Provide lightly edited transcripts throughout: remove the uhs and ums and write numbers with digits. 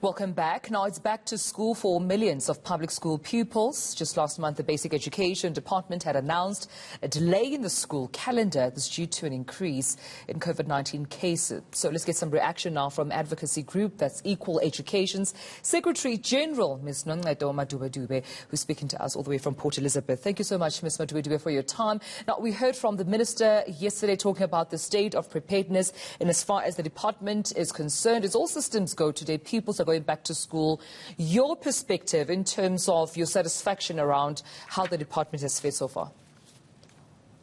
Welcome back. Now it's back to school for millions of public school pupils. Just last month, the Basic Education Department had announced a delay in the school calendar. This due to an increase in COVID-19 cases. So let's get some reaction now from advocacy group, that's Equal Education's Secretary General, Ms. Noncedo Madubedube, who's speaking to us all the way from Port Elizabeth. Thank you so much, Ms. Madubedube, for your time. Now, we heard from the Minister yesterday talking about the state of preparedness, and as far as the department is concerned, as all systems go today, pupils are going back to school. Your perspective in terms of your satisfaction around how the department has fared so far?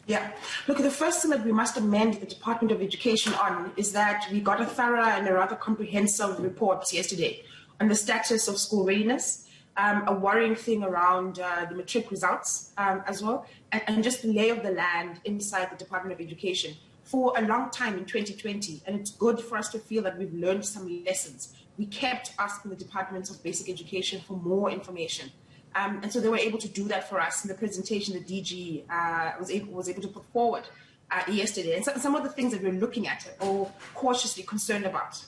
Yeah. Look, the first thing that we must amend the Department of Education on is that we got a thorough and a rather comprehensive report yesterday on the status of school readiness, a worrying thing around the matric results as well, and just the lay of the land inside the Department of Education for a long time in 2020. And it's good for us to feel that we've learned some lessons. We kept asking the Departments of Basic Education for more information. And so they were able to do that for us in the presentation the DG was able to put forward yesterday. And some of the things that we're looking at or cautiously concerned about,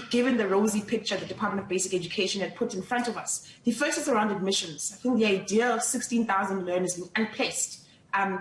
given the rosy picture the Department of Basic Education had put in front of us. The first is around admissions. I think the idea of 16,000 learners being unplaced, and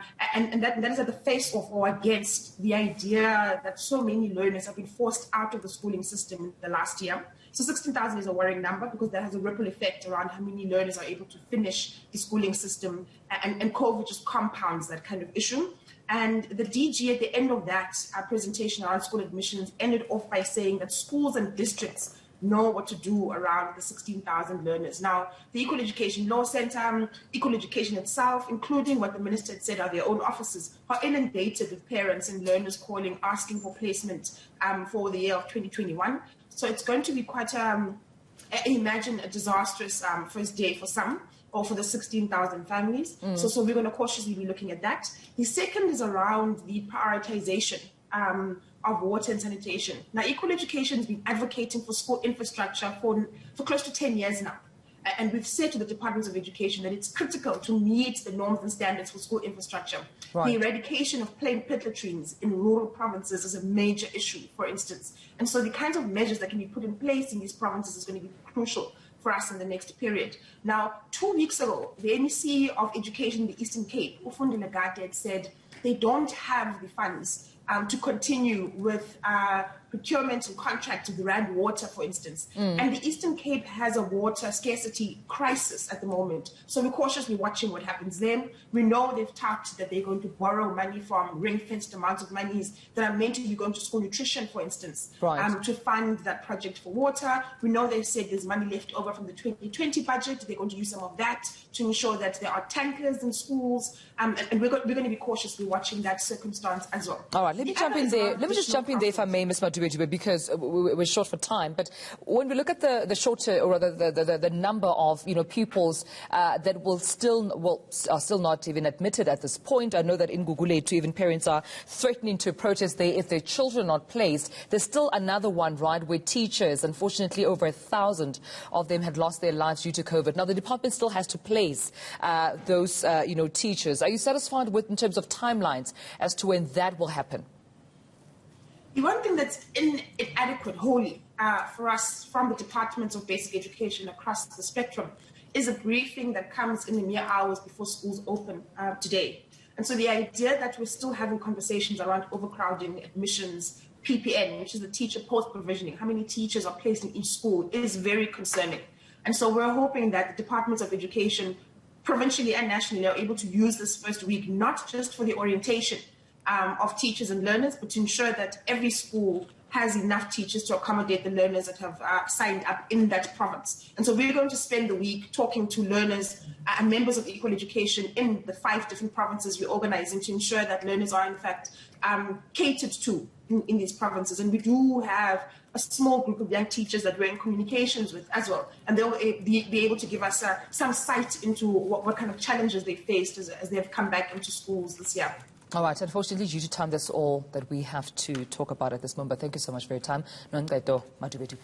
that is at the face of or against the idea that so many learners have been forced out of the schooling system in the last year. So 16,000 is a worrying number because that has a ripple effect around how many learners are able to finish the schooling system, and COVID just compounds that kind of issue. And the DG at the end of that presentation around school admissions ended off by saying that schools and districts know what to do around the 16,000 learners. Now, the Equal Education Law Centre, Equal Education itself, including what the Minister had said are their own offices, are inundated with parents and learners calling, asking for placement for the year of 2021. So it's going to be quite, imagine a disastrous first day for some, or for the 16,000 families. So we're going to cautiously be looking at that. The second is around the prioritization of water and sanitation. Now, Equal Education has been advocating for school infrastructure for close to 10 years now. And we've said to the Departments of Education that it's critical to meet the norms and standards for school infrastructure. Right. The eradication of plain pit latrines in rural provinces is a major issue, for instance. And so the kinds of measures that can be put in place in these provinces is going to be crucial for us in the next period. Now, 2 weeks ago, the MEC of Education in the Eastern Cape, Ufundile Gade, had said they don't have the funds to continue with procurement and contracts with Rand Water, for instance. And the Eastern Cape has a water scarcity crisis at the moment. So we're cautiously watching what happens then. We know they've talked that they're going to borrow money from ring-fenced amounts of monies that are meant to be going to school nutrition, for instance, right, to fund that project for water. We know they've said there's money left over from the 2020 budget. They're going to use some of that to ensure that there are tankers in schools. And we're going to be cautiously watching that circumstance as well. All right, let me jump in there. Let me just jump in there, if I may, Ms. Madubedube, because we're short for time. But when we look at the shorter, or rather the number of pupils that are still not even admitted at this point, I know that in Gugulethu even parents are threatening to protest there if their children are not placed. There's still another one, right, where teachers, unfortunately, over 1,000 of them had lost their lives due to COVID. Now the department still has to place those teachers. Are you satisfied with in terms of timelines as to when that will happen? The one thing that's inadequate wholly for us from the Departments of Basic Education across the spectrum is a briefing that comes in the mere hours before schools open today. And so the idea that we're still having conversations around overcrowding, admissions, PPN, which is the teacher post-provisioning, how many teachers are placed in each school, is very concerning. And so we're hoping that the Departments of Education, provincially and nationally, are able to use this first week, not just for the orientation of teachers and learners, but to ensure that every school has enough teachers to accommodate the learners that have signed up in that province. And so we're going to spend the week talking to learners and members of Equal Education in the 5 different provinces we're organizing to ensure that learners are in fact catered to in these provinces. And we do have a small group of young teachers that we're in communications with as well. And they'll be able to give us some sight into what kind of challenges they faced as they've come back into schools this year. All right, unfortunately, due to time, that's all that we have to talk about at this moment. But thank you so much for your time. Noncedo Madubedube.